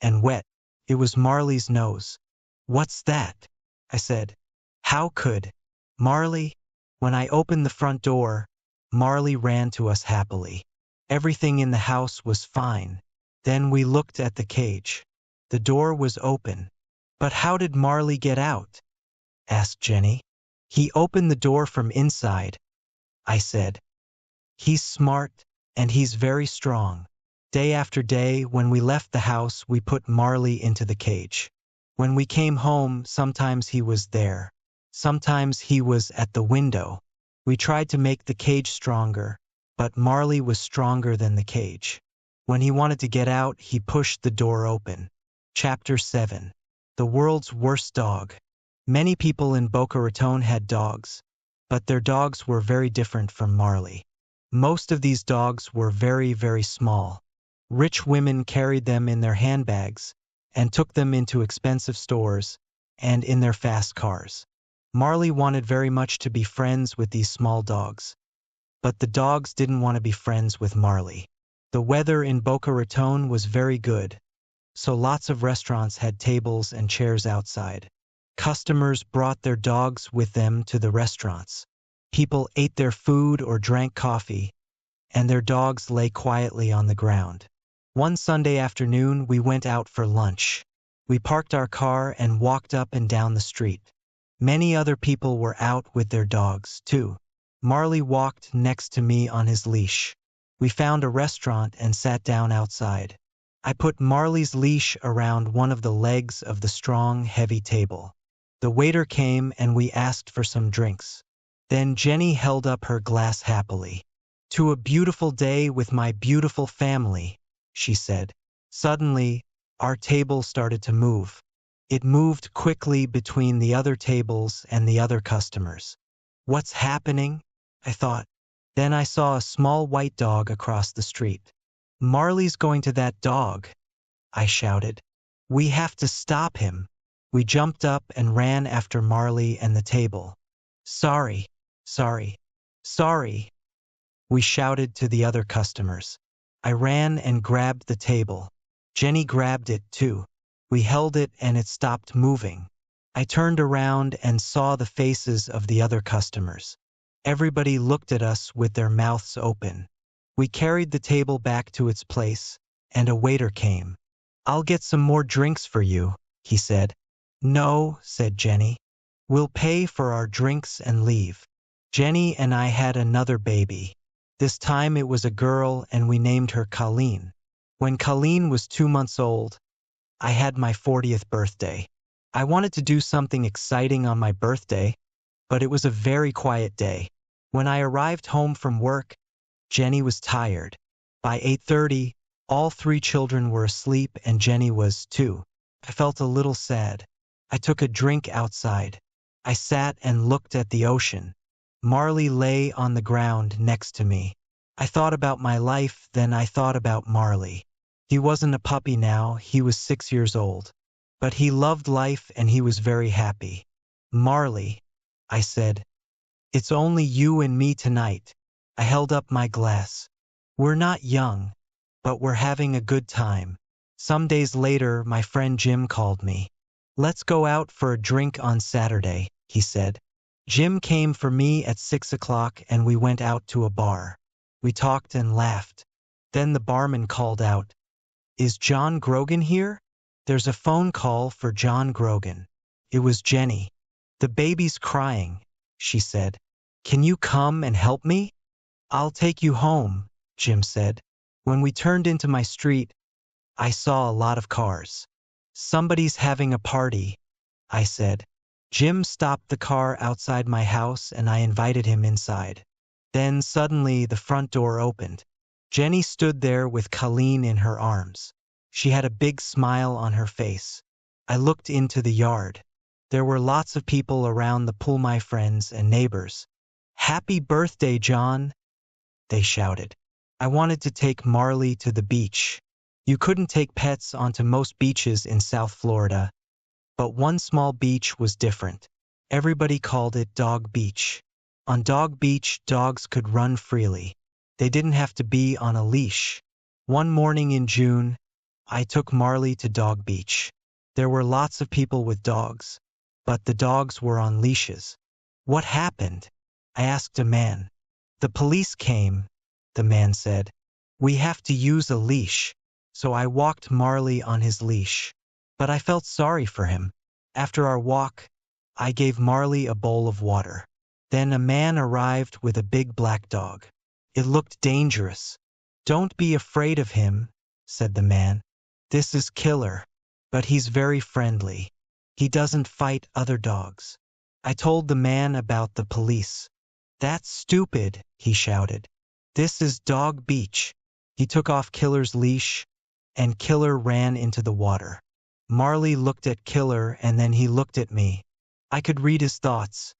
and wet. It was Marley's nose. "What's that?" I said. "How could Marley?" When I opened the front door, Marley ran to us happily. Everything in the house was fine. Then we looked at the cage. The door was open. "But how did Marley get out?" asked Jenny. "He opened the door from inside," I said. "He's smart, and he's very strong." Day after day, when we left the house, we put Marley into the cage. When we came home, sometimes he was there. Sometimes he was at the window. We tried to make the cage stronger, but Marley was stronger than the cage. When he wanted to get out, he pushed the door open. Chapter 7. The World's Worst Dog. Many people in Boca Raton had dogs, but their dogs were very different from Marley. Most of these dogs were very, very small. Rich women carried them in their handbags and took them into expensive stores and in their fast cars. Marley wanted very much to be friends with these small dogs, but the dogs didn't want to be friends with Marley. The weather in Boca Raton was very good, so lots of restaurants had tables and chairs outside. Customers brought their dogs with them to the restaurants. People ate their food or drank coffee, and their dogs lay quietly on the ground. One Sunday afternoon, we went out for lunch. We parked our car and walked up and down the street. Many other people were out with their dogs, too. Marley walked next to me on his leash. We found a restaurant and sat down outside. I put Marley's leash around one of the legs of the strong, heavy table. The waiter came and we asked for some drinks. Then Jenny held up her glass happily. "To a beautiful day with my beautiful family," she said. Suddenly, our table started to move. It moved quickly between the other tables and the other customers. "What's happening?" I thought. Then I saw a small white dog across the street. "Marley's going to that dog," I shouted. "We have to stop him." We jumped up and ran after Marley and the table. "Sorry, sorry, sorry," we shouted to the other customers. I ran and grabbed the table. Jenny grabbed it too. We held it and it stopped moving. I turned around and saw the faces of the other customers. Everybody looked at us with their mouths open. We carried the table back to its place, and a waiter came. "I'll get some more drinks for you," he said. "No," said Jenny. "We'll pay for our drinks and leave." Jenny and I had another baby. This time it was a girl and we named her Colleen. When Colleen was 2 months old, I had my 40th birthday. I wanted to do something exciting on my birthday, but it was a very quiet day. When I arrived home from work, Jenny was tired. By 8:30, all 3 children were asleep and Jenny was too. I felt a little sad. I took a drink outside. I sat and looked at the ocean. Marley lay on the ground next to me. I thought about my life, then I thought about Marley. He wasn't a puppy now, he was 6 years old. But he loved life and he was very happy. Marley, I said, it's only you and me tonight. I held up my glass. We're not young, but we're having a good time. Some days later, my friend Jim called me. Let's go out for a drink on Saturday, he said. Jim came for me at 6 o'clock and we went out to a bar. We talked and laughed. Then the barman called out, "Is John Grogan here? There's a phone call for John Grogan." It was Jenny. "The baby's crying," she said. "Can you come and help me?" "I'll take you home," Jim said. When we turned into my street, I saw a lot of cars. "Somebody's having a party," I said. Jim stopped the car outside my house and I invited him inside. Then suddenly the front door opened. Jenny stood there with Colleen in her arms. She had a big smile on her face. I looked into the yard. There were lots of people around the pool, my friends and neighbors. "Happy birthday, John," they shouted. I wanted to take Marley to the beach. You couldn't take pets onto most beaches in South Florida, but one small beach was different. Everybody called it Dog Beach. On Dog Beach, dogs could run freely. They didn't have to be on a leash. One morning in June, I took Marley to Dog Beach. There were lots of people with dogs, but the dogs were on leashes. "What happened?" I asked a man. "The police came," the man said. "We have to use a leash." So I walked Marley on his leash. But I felt sorry for him. After our walk, I gave Marley a bowl of water. Then a man arrived with a big black dog. It looked dangerous. "Don't be afraid of him," said the man. "This is Killer, but he's very friendly. He doesn't fight other dogs." I told the man about the police. "That's stupid," he shouted. "This is Dog Beach." He took off Killer's leash, and Killer ran into the water. Marley looked at Killer and then he looked at me. I could read his thoughts.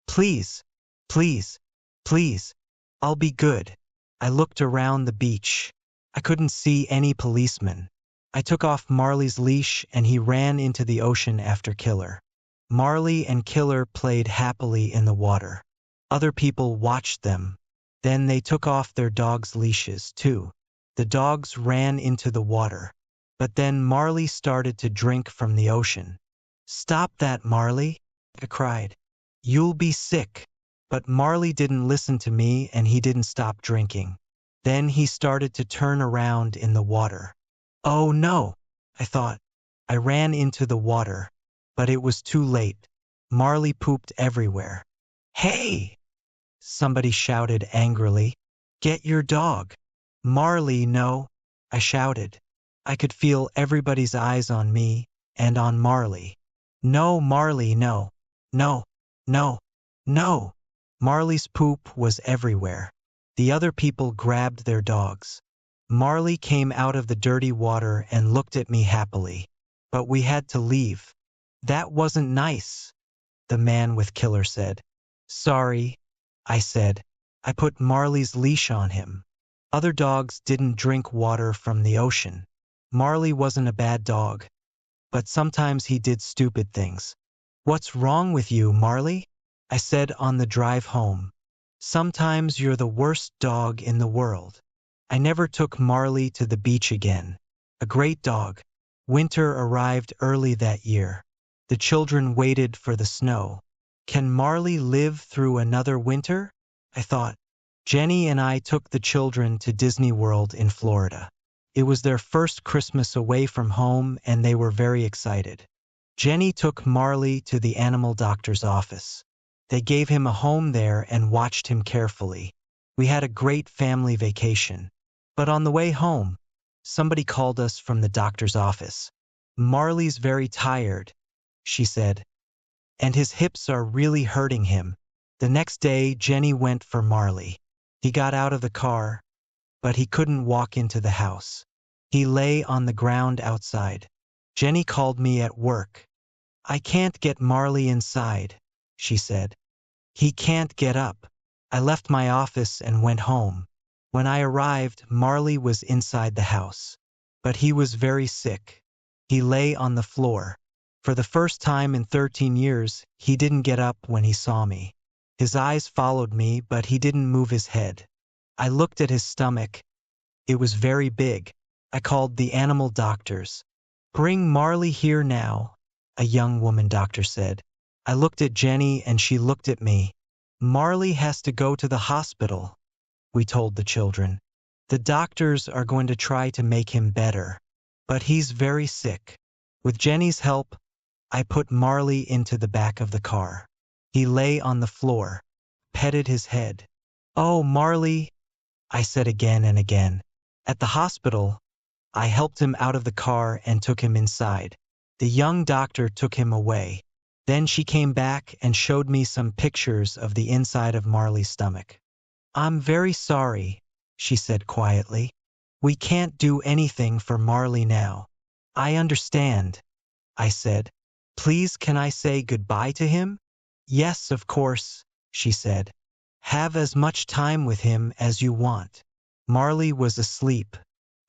"Please, please, please, I'll be good." I looked around the beach. I couldn't see any policemen. I took off Marley's leash and he ran into the ocean after Killer. Marley and Killer played happily in the water. Other people watched them. Then they took off their dogs' leashes too. The dogs ran into the water. But then Marley started to drink from the ocean. "Stop that, Marley," I cried. "You'll be sick." But Marley didn't listen to me and he didn't stop drinking. Then he started to turn around in the water. "Oh no," I thought. I ran into the water, but it was too late. Marley pooped everywhere. "Hey!" somebody shouted angrily. "Get your dog." "Marley, no," I shouted. I could feel everybody's eyes on me and on Marley. "No, Marley, no. No, no, no." Marley's poop was everywhere. The other people grabbed their dogs. Marley came out of the dirty water and looked at me happily. But we had to leave. "That wasn't nice," the man with Killer said. "Sorry," I said. I put Marley's leash on him. Other dogs didn't drink water from the ocean. Marley wasn't a bad dog, but sometimes he did stupid things. "What's wrong with you, Marley?" I said on the drive home. "Sometimes you're the worst dog in the world." I never took Marley to the beach again. A great dog. Winter arrived early that year. The children waited for the snow. Can Marley live through another winter? I thought. Jenny and I took the children to Disney World in Florida. It was their first Christmas away from home and they were very excited. Jenny took Marley to the animal doctor's office. They gave him a home there and watched him carefully. We had a great family vacation. But on the way home, somebody called us from the doctor's office. Marley's very tired, she said, and his hips are really hurting him. The next day, Jenny went for Marley. He got out of the car, but he couldn't walk into the house. He lay on the ground outside. Jenny called me at work. I can't get Marley inside, she said. He can't get up. I left my office and went home. When I arrived, Marley was inside the house. But he was very sick. He lay on the floor. For the first time in 13 years, he didn't get up when he saw me. His eyes followed me, but he didn't move his head. I looked at his stomach. It was very big. I called the animal doctors. Bring Marley here now, a young woman doctor said. I looked at Jenny and she looked at me. Marley has to go to the hospital, we told the children. The doctors are going to try to make him better, but he's very sick. With Jenny's help, I put Marley into the back of the car. He lay on the floor, petted his head. Oh, Marley, I said again and again. At the hospital, I helped him out of the car and took him inside. The young doctor took him away. Then she came back and showed me some pictures of the inside of Marley's stomach. I'm very sorry, she said quietly. We can't do anything for Marley now. I understand, I said. Please, can I say goodbye to him? Yes, of course, she said. Have as much time with him as you want. Marley was asleep.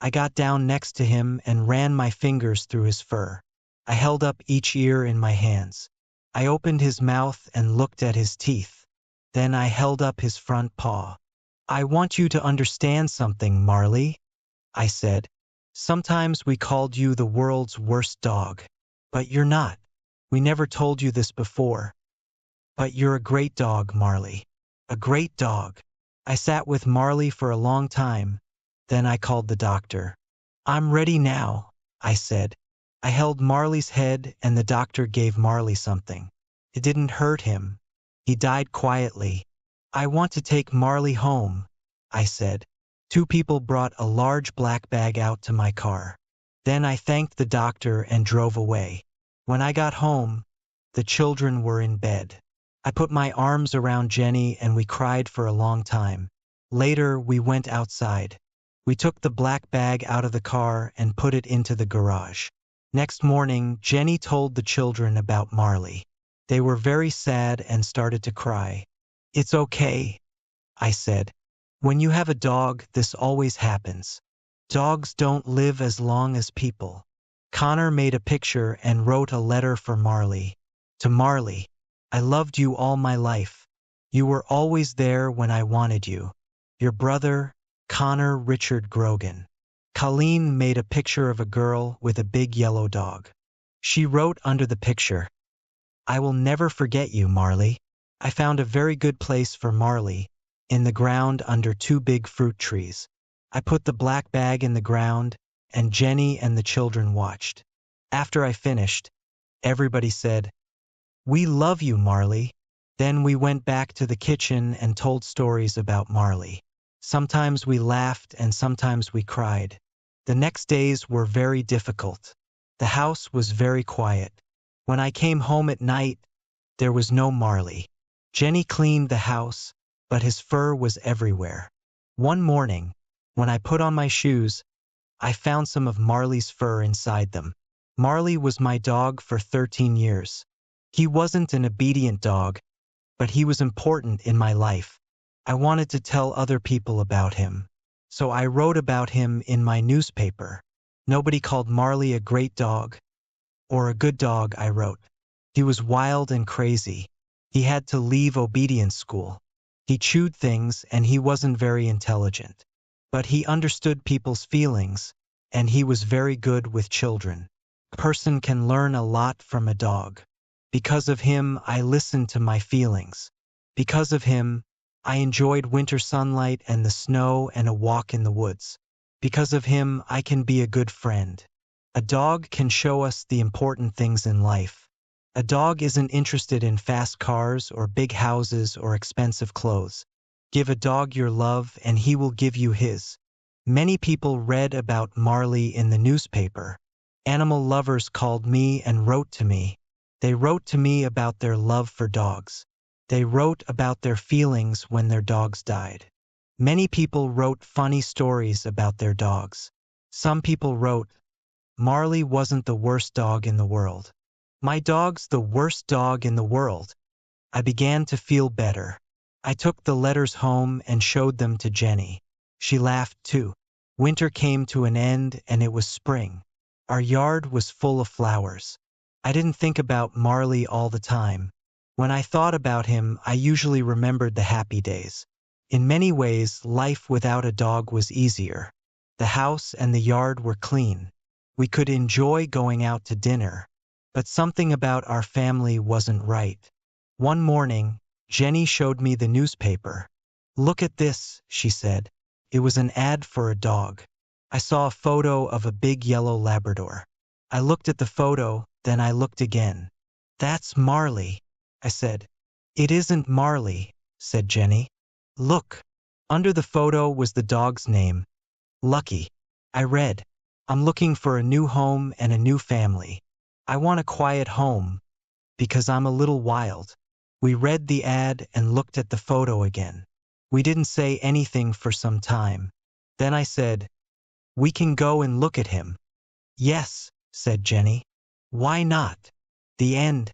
I got down next to him and ran my fingers through his fur. I held up each ear in my hands. I opened his mouth and looked at his teeth. Then I held up his front paw. I want you to understand something, Marley, I said. Sometimes we called you the world's worst dog. But you're not. We never told you this before. But you're a great dog, Marley. A great dog. I sat with Marley for a long time. Then I called the doctor. I'm ready now, I said. I held Marley's head and the doctor gave Marley something. It didn't hurt him. He died quietly. I want to take Marley home, I said. Two people brought a large black bag out to my car. Then I thanked the doctor and drove away. When I got home, the children were in bed. I put my arms around Jenny and we cried for a long time. Later, we went outside. We took the black bag out of the car and put it into the garage. Next morning, Jenny told the children about Marley. They were very sad and started to cry. It's okay, I said. When you have a dog, this always happens. Dogs don't live as long as people. Connor made a picture and wrote a letter for Marley. To Marley, I loved you all my life. You were always there when I wanted you. Your brother, Connor Richard Grogan. Colleen made a picture of a girl with a big yellow dog. She wrote under the picture, I will never forget you, Marley. I found a very good place for Marley, in the ground under two big fruit trees. I put the black bag in the ground, and Jenny and the children watched. After I finished, everybody said, We love you, Marley. Then we went back to the kitchen and told stories about Marley. Sometimes we laughed and sometimes we cried. The next days were very difficult. The house was very quiet. When I came home at night, there was no Marley. Jenny cleaned the house, but his fur was everywhere. One morning, when I put on my shoes, I found some of Marley's fur inside them. Marley was my dog for 13 years. He wasn't an obedient dog, but he was important in my life. I wanted to tell other people about him. So I wrote about him in my newspaper. Nobody called Marley a great dog, or a good dog, I wrote. He was wild and crazy. He had to leave obedience school. He chewed things and he wasn't very intelligent. But he understood people's feelings, and he was very good with children. A person can learn a lot from a dog. Because of him, I listened to my feelings. Because of him, I enjoyed winter sunlight and the snow and a walk in the woods. Because of him, I can be a good friend. A dog can show us the important things in life. A dog isn't interested in fast cars or big houses or expensive clothes. Give a dog your love and he will give you his. Many people read about Marley in the newspaper. Animal lovers called me and wrote to me. They wrote to me about their love for dogs. They wrote about their feelings when their dogs died. Many people wrote funny stories about their dogs. Some people wrote, Marley wasn't the worst dog in the world. My dog's the worst dog in the world. I began to feel better. I took the letters home and showed them to Jenny. She laughed too. Winter came to an end and it was spring. Our yard was full of flowers. I didn't think about Marley all the time. When I thought about him, I usually remembered the happy days. In many ways, life without a dog was easier. The house and the yard were clean. We could enjoy going out to dinner. But something about our family wasn't right. One morning, Jenny showed me the newspaper. Look at this, she said. It was an ad for a dog. I saw a photo of a big yellow Labrador. I looked at the photo, then I looked again. That's Marley, I said. It isn't Marley, said Jenny. Look. Under the photo was the dog's name, Lucky. I read, I'm looking for a new home and a new family. I want a quiet home, because I'm a little wild. We read the ad and looked at the photo again. We didn't say anything for some time. Then I said, we can go and look at him. Yes, said Jenny. Why not? The end.